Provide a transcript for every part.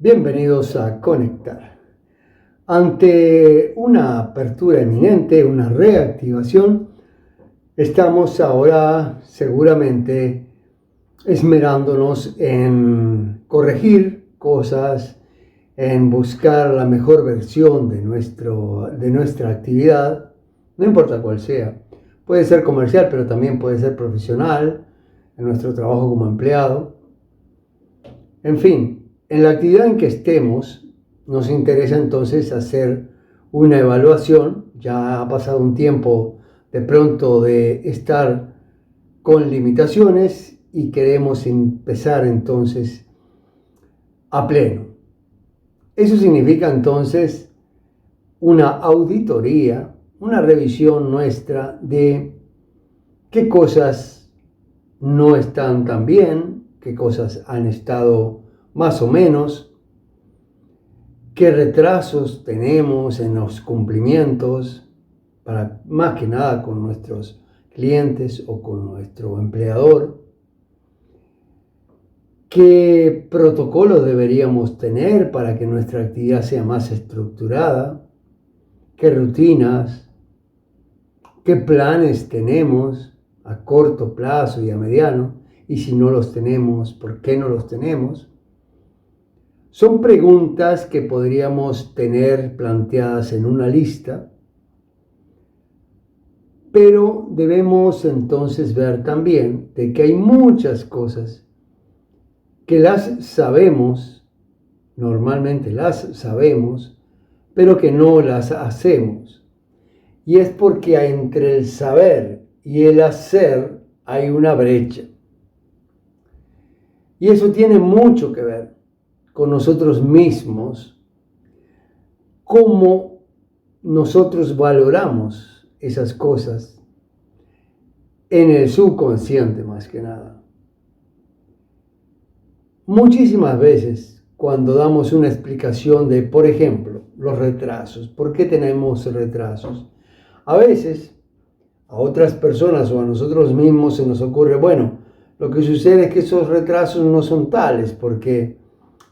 Bienvenidos a Conectar. Ante una apertura inminente, una reactivación, estamos ahora seguramente esmerándonos en corregir cosas, en buscar la mejor versión de nuestra actividad, no importa cuál sea. Puede ser comercial, pero también puede ser profesional, en nuestro trabajo como empleado. En fin, en la actividad en que estemos, nos interesa entonces hacer una evaluación. Ya ha pasado un tiempo de pronto de estar con limitaciones y queremos empezar entonces a pleno. Eso significa entonces una auditoría, una revisión nuestra de qué cosas no están tan bien, qué cosas han estado más o menos, qué retrasos tenemos en los cumplimientos, más que nada con nuestros clientes o con nuestro empleador, qué protocolos deberíamos tener para que nuestra actividad sea más estructurada, qué rutinas, qué planes tenemos a corto plazo y a mediano, y si no los tenemos, ¿por qué no los tenemos? Son preguntas que podríamos tener planteadas en una lista, pero debemos entonces ver también de que hay muchas cosas que las sabemos, normalmente las sabemos, pero que no las hacemos. Y es porque entre el saber y el hacer hay una brecha. Y eso tiene mucho que ver con nosotros mismos, cómo nosotros valoramos esas cosas en el subconsciente más que nada. Muchísimas veces cuando damos una explicación de, por ejemplo, los retrasos, ¿por qué tenemos retrasos? A veces a otras personas o a nosotros mismos se nos ocurre, bueno, lo que sucede es que esos retrasos no son tales porque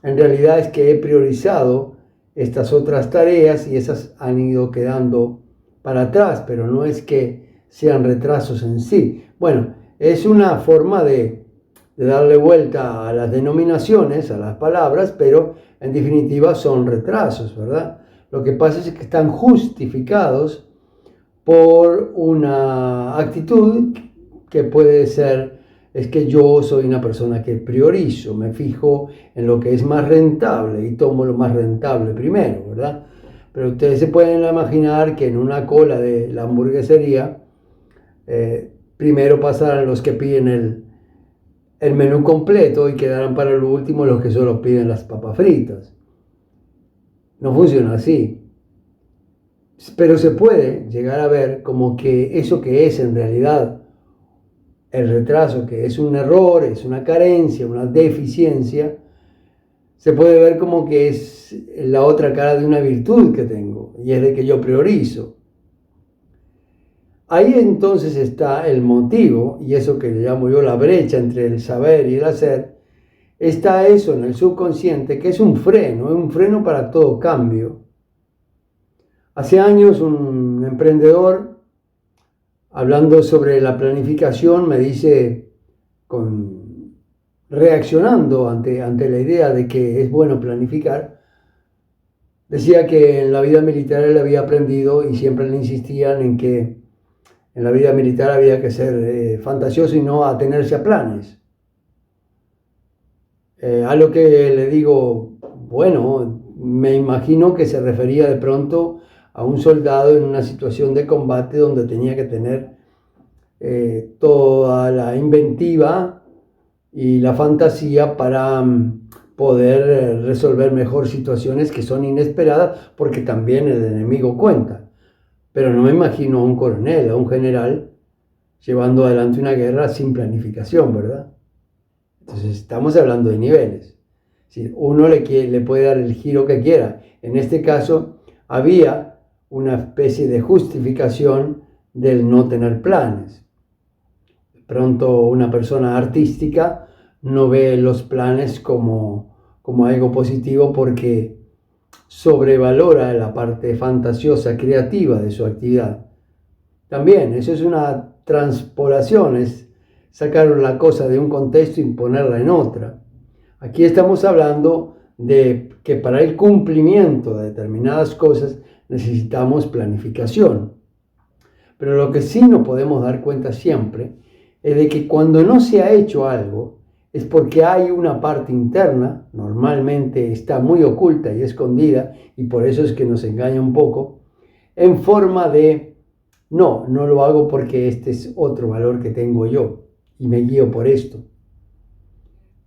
en realidad es que he priorizado estas otras tareas y esas han ido quedando para atrás, pero no es que sean retrasos en sí. Bueno, es una forma de darle vuelta a las denominaciones, a las palabras, pero en definitiva son retrasos, ¿verdad? Lo que pasa es que están justificados por una actitud que puede ser, es que yo soy una persona que priorizo, me fijo en lo que es más rentable y tomo lo más rentable primero, ¿verdad? Pero ustedes se pueden imaginar que en una cola de la hamburguesería, primero pasarán los que piden el menú completo y quedarán para lo último los que solo piden las papas fritas. No funciona así. Pero se puede llegar a ver como que eso que es en realidad el retraso, que es un error, es una carencia, una deficiencia, se puede ver como que es la otra cara de una virtud que tengo, y es de que yo priorizo. Ahí entonces está el motivo, y eso que le llamo yo la brecha entre el saber y el hacer, está eso en el subconsciente, que es un freno para todo cambio. Hace años un emprendedor, hablando sobre la planificación, me dice, reaccionando ante la idea de que es bueno planificar, decía que en la vida militar él había aprendido y siempre le insistían en que en la vida militar había que ser fantasioso y no atenerse a planes. A lo que le digo, bueno, me imagino que se refería de pronto a un soldado en una situación de combate donde tenía que tener toda la inventiva y la fantasía para poder resolver mejor situaciones que son inesperadas, porque también el enemigo cuenta. Pero no me imagino a un coronel, a un general, llevando adelante una guerra sin planificación, ¿verdad? Entonces estamos hablando de niveles. Si uno le puede dar el giro que quiera. En este caso había una especie de justificación del no tener planes. De pronto una persona artística no ve los planes como como algo positivo porque sobrevalora la parte fantasiosa, creativa de su actividad. También, eso es una transpolación, es sacar una cosa de un contexto y ponerla en otra. Aquí estamos hablando de que para el cumplimiento de determinadas cosas necesitamos planificación. Pero lo que sí nos podemos dar cuenta siempre es de que cuando no se ha hecho algo es porque hay una parte interna, normalmente está muy oculta y escondida, y por eso es que nos engaña un poco, en forma de, no lo hago porque este es otro valor que tengo yo y me guío por esto.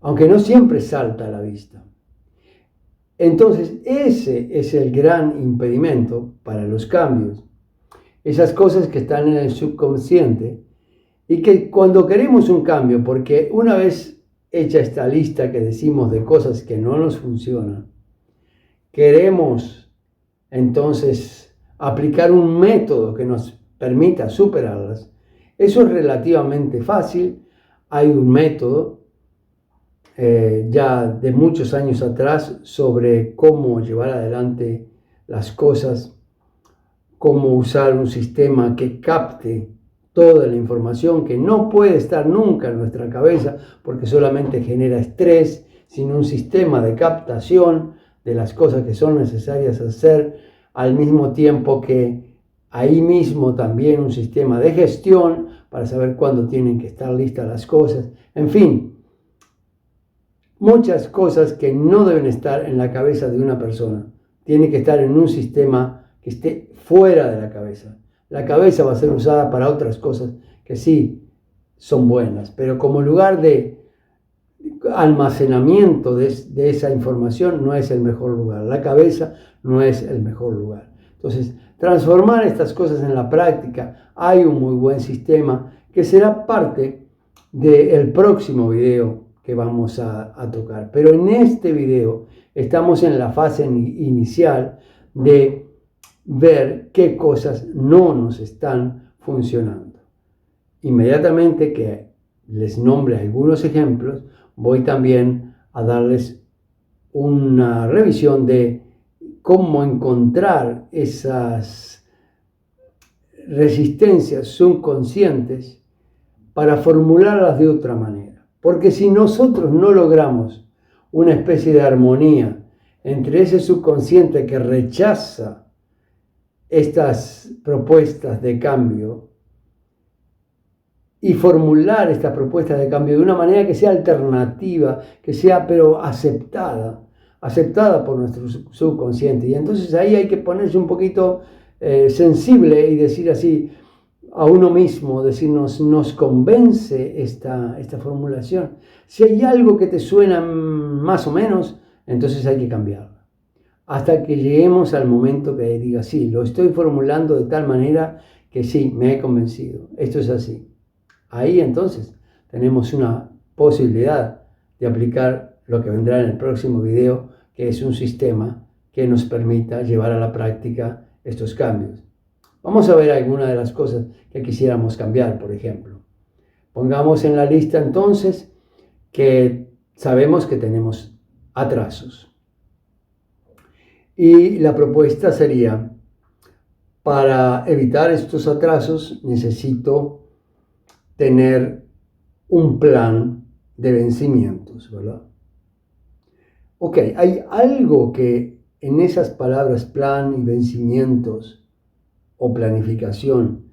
Aunque no siempre salta a la vista. Entonces, ese es el gran impedimento para los cambios. Esas cosas que están en el subconsciente y que cuando queremos un cambio, porque una vez hecha esta lista que decimos de cosas que no nos funcionan, queremos entonces aplicar un método que nos permita superarlas. Eso es relativamente fácil. Hay un método ya de muchos años atrás sobre cómo llevar adelante las cosas, cómo usar un sistema que capte toda la información que no puede estar nunca en nuestra cabeza porque solamente genera estrés, sino un sistema de captación de las cosas que son necesarias hacer, al mismo tiempo que ahí mismo también un sistema de gestión para saber cuándo tienen que estar listas las cosas. En fin, muchas cosas que no deben estar en la cabeza de una persona. Tiene que estar en un sistema que esté fuera de la cabeza. La cabeza va a ser usada para otras cosas que sí son buenas, pero como lugar de almacenamiento de esa información no es el mejor lugar. La cabeza no es el mejor lugar. Entonces, transformar estas cosas en la práctica, hay un muy buen sistema que será parte del próximo video que vamos a tocar. Pero en este video estamos en la fase inicial de ver qué cosas no nos están funcionando. Inmediatamente que les nombre algunos ejemplos, voy también a darles una revisión de cómo encontrar esas resistencias subconscientes para formularlas de otra manera. Porque si nosotros no logramos una especie de armonía entre ese subconsciente que rechaza estas propuestas de cambio y formular estas propuestas de cambio de una manera que sea alternativa, que sea pero aceptada por nuestro subconsciente. Y entonces ahí hay que ponerse un poquito sensible y decir así a uno mismo, decirnos, nos convence esta formulación. Si hay algo que te suena más o menos, entonces hay que cambiarlo. Hasta que lleguemos al momento que diga, sí, lo estoy formulando de tal manera que sí, me he convencido. Esto es así. Ahí entonces tenemos una posibilidad de aplicar lo que vendrá en el próximo video, que es un sistema que nos permita llevar a la práctica estos cambios. Vamos a ver algunas de las cosas que quisiéramos cambiar, por ejemplo. Pongamos en la lista entonces que sabemos que tenemos atrasos. Y la propuesta sería, para evitar estos atrasos necesito tener un plan de vencimientos, ¿verdad? Ok, hay algo que en esas palabras plan y vencimientos o planificación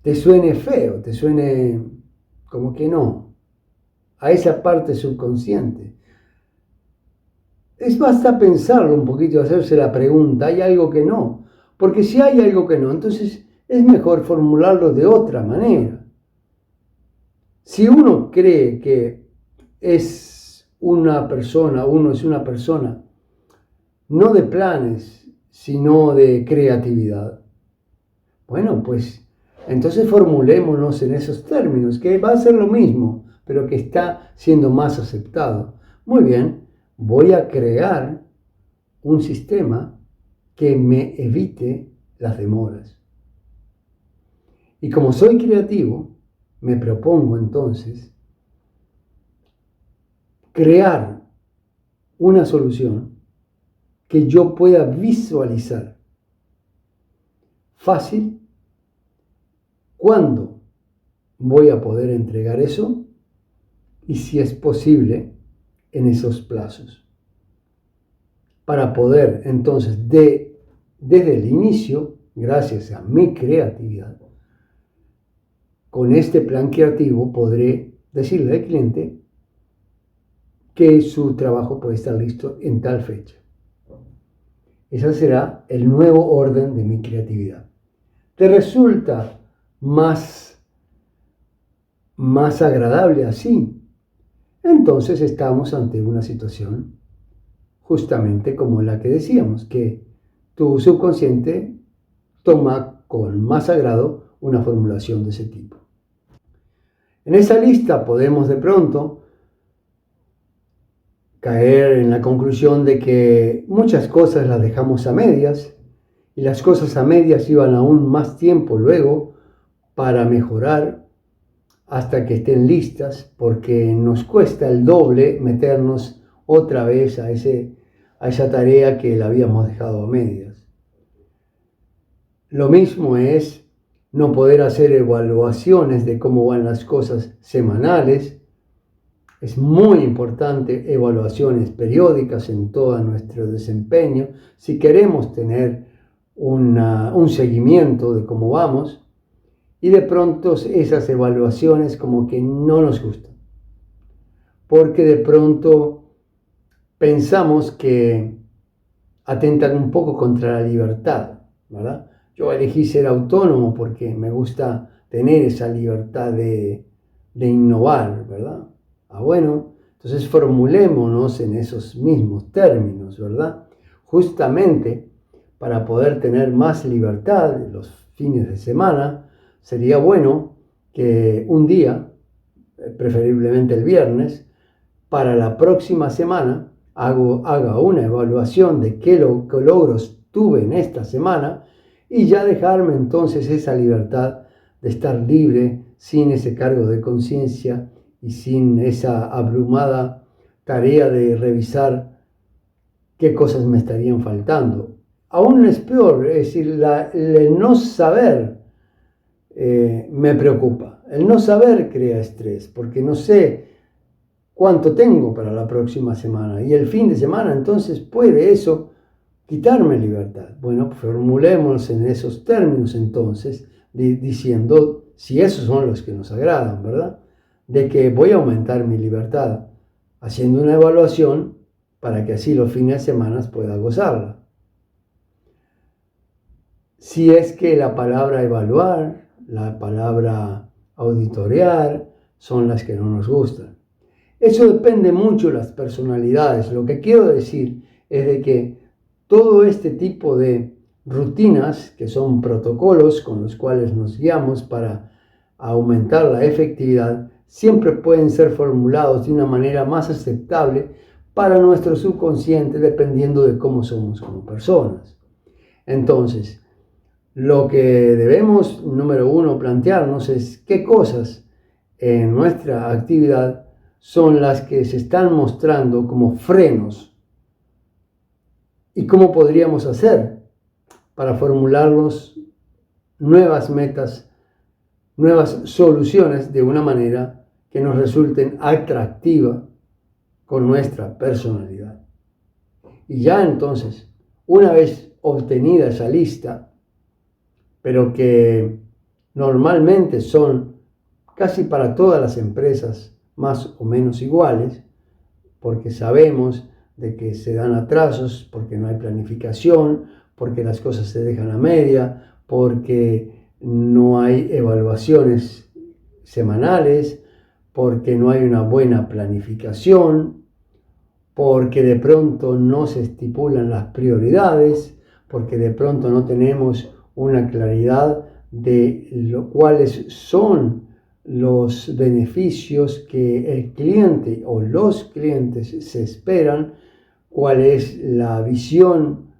te suene feo, te suene como que no, a esa parte subconsciente. Basta pensarlo un poquito, hacerse la pregunta, ¿hay algo que no? Porque si hay algo que no, entonces es mejor formularlo de otra manera. Si uno cree que es una persona, uno es una persona, no de planes, sino de creatividad, bueno, pues entonces formulémonos en esos términos, que va a ser lo mismo, pero que está siendo más aceptado. Muy bien, voy a crear un sistema que me evite las demoras. Y como soy creativo, me propongo entonces crear una solución que yo pueda visualizar fácil cuándo voy a poder entregar eso y si es posible en esos plazos. Para poder entonces desde el inicio, gracias a mi creatividad, con este plan creativo podré decirle al cliente que su trabajo puede estar listo en tal fecha. Ese será el nuevo orden de mi creatividad. ¿Te resulta más agradable así? Entonces estamos ante una situación justamente como la que decíamos, que tu subconsciente toma con más agrado una formulación de ese tipo. En esa lista podemos de pronto caer en la conclusión de que muchas cosas las dejamos a medias y las cosas a medias llevan aún más tiempo luego para mejorar hasta que estén listas, porque nos cuesta el doble meternos otra vez a esa tarea que la habíamos dejado a medias. Lo mismo es no poder hacer evaluaciones de cómo van las cosas semanales. Es muy importante evaluaciones periódicas en todo nuestro desempeño si queremos tener un seguimiento de cómo vamos. Y de pronto esas evaluaciones como que no nos gustan, porque de pronto pensamos que atentan un poco contra la libertad, ¿verdad? Yo elegí ser autónomo porque me gusta tener esa libertad de innovar, ¿verdad? Bueno, entonces formulémonos en esos mismos términos, ¿verdad? Justamente para poder tener más libertad los fines de semana, sería bueno que un día, preferiblemente el viernes, para la próxima semana haga una evaluación de qué logros tuve en esta semana y ya dejarme entonces esa libertad de estar libre sin ese cargo de conciencia y sin esa abrumada tarea de revisar qué cosas me estarían faltando. Aún es peor, es decir, el no saber me preocupa. El no saber crea estrés, porque no sé cuánto tengo para la próxima semana. Y el fin de semana, entonces, puede eso quitarme libertad. Bueno, formulemos en esos términos, entonces, diciendo si esos son los que nos agradan, ¿verdad? De que voy a aumentar mi libertad haciendo una evaluación para que así los fines de semana pueda gozarla. Si es que la palabra evaluar, la palabra auditorear son las que no nos gustan. Eso depende mucho de las personalidades. Lo que quiero decir es de que todo este tipo de rutinas, que son protocolos con los cuales nos guiamos para aumentar la efectividad, siempre pueden ser formulados de una manera más aceptable para nuestro subconsciente dependiendo de cómo somos como personas. Entonces, lo que debemos, número uno, plantearnos es qué cosas en nuestra actividad son las que se están mostrando como frenos y cómo podríamos hacer para formularnos nuevas metas, nuevas soluciones de una manera que nos resulten atractiva con nuestra personalidad. Y ya entonces, una vez obtenida esa lista, pero que normalmente son casi para todas las empresas más o menos iguales, porque sabemos de que se dan atrasos, porque no hay planificación, porque las cosas se dejan a media, porque no hay evaluaciones semanales, porque no hay una buena planificación, porque de pronto no se estipulan las prioridades, porque de pronto no tenemos una claridad de cuáles son los beneficios que el cliente o los clientes se esperan, cuál es la visión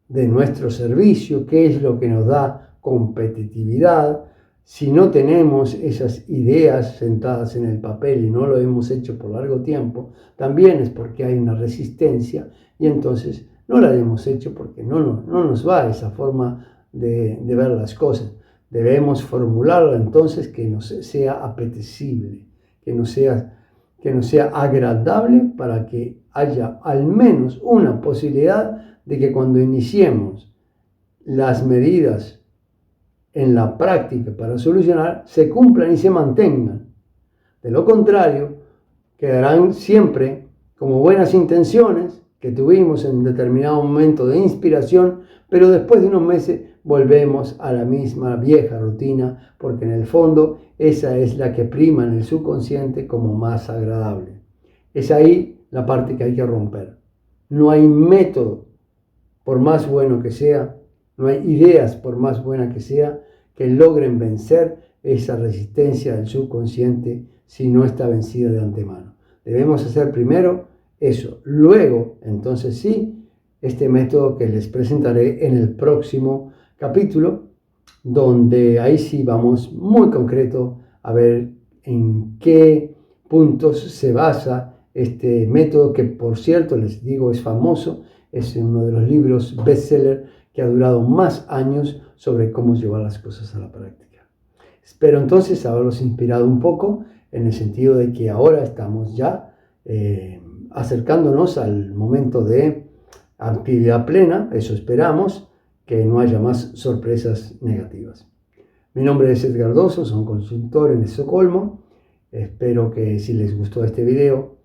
de nuestro servicio, qué es lo que nos da competitividad, Si no tenemos esas ideas sentadas en el papel y no lo hemos hecho por largo tiempo, también es porque hay una resistencia y entonces no la hemos hecho porque no nos va esa forma de ver las cosas. Debemos formularla entonces que nos sea apetecible, que nos sea agradable para que haya al menos una posibilidad de que cuando iniciemos las medidas en la práctica para solucionar, se cumplan y se mantengan. De lo contrario, quedarán siempre como buenas intenciones que tuvimos en un determinado momento de inspiración, pero después de unos meses volvemos a la misma vieja rutina, porque en el fondo esa es la que prima en el subconsciente como más agradable. Es ahí la parte que hay que romper. No hay método, por más bueno que sea, no hay ideas, por más buena que sea, que logren vencer esa resistencia del subconsciente si no está vencida de antemano. Debemos hacer primero eso. Luego, entonces sí, este método que les presentaré en el próximo capítulo, donde ahí sí vamos muy concreto a ver en qué puntos se basa este método que, por cierto, les digo, es famoso. Es uno de los libros bestseller que ha durado más años sobre cómo llevar las cosas a la práctica. Espero entonces haberlos inspirado un poco en el sentido de que ahora estamos ya acercándonos al momento de actividad plena, eso esperamos, que no haya más sorpresas negativas. Mi nombre es Edgar Dosso, soy consultor en Estocolmo. Espero que si les gustó este video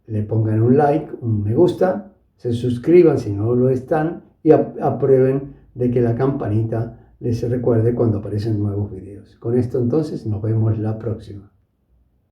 le pongan un like, un me gusta, se suscriban si no lo están y aprueben de que la campanita les recuerde cuando aparecen nuevos videos. Con esto entonces nos vemos la próxima.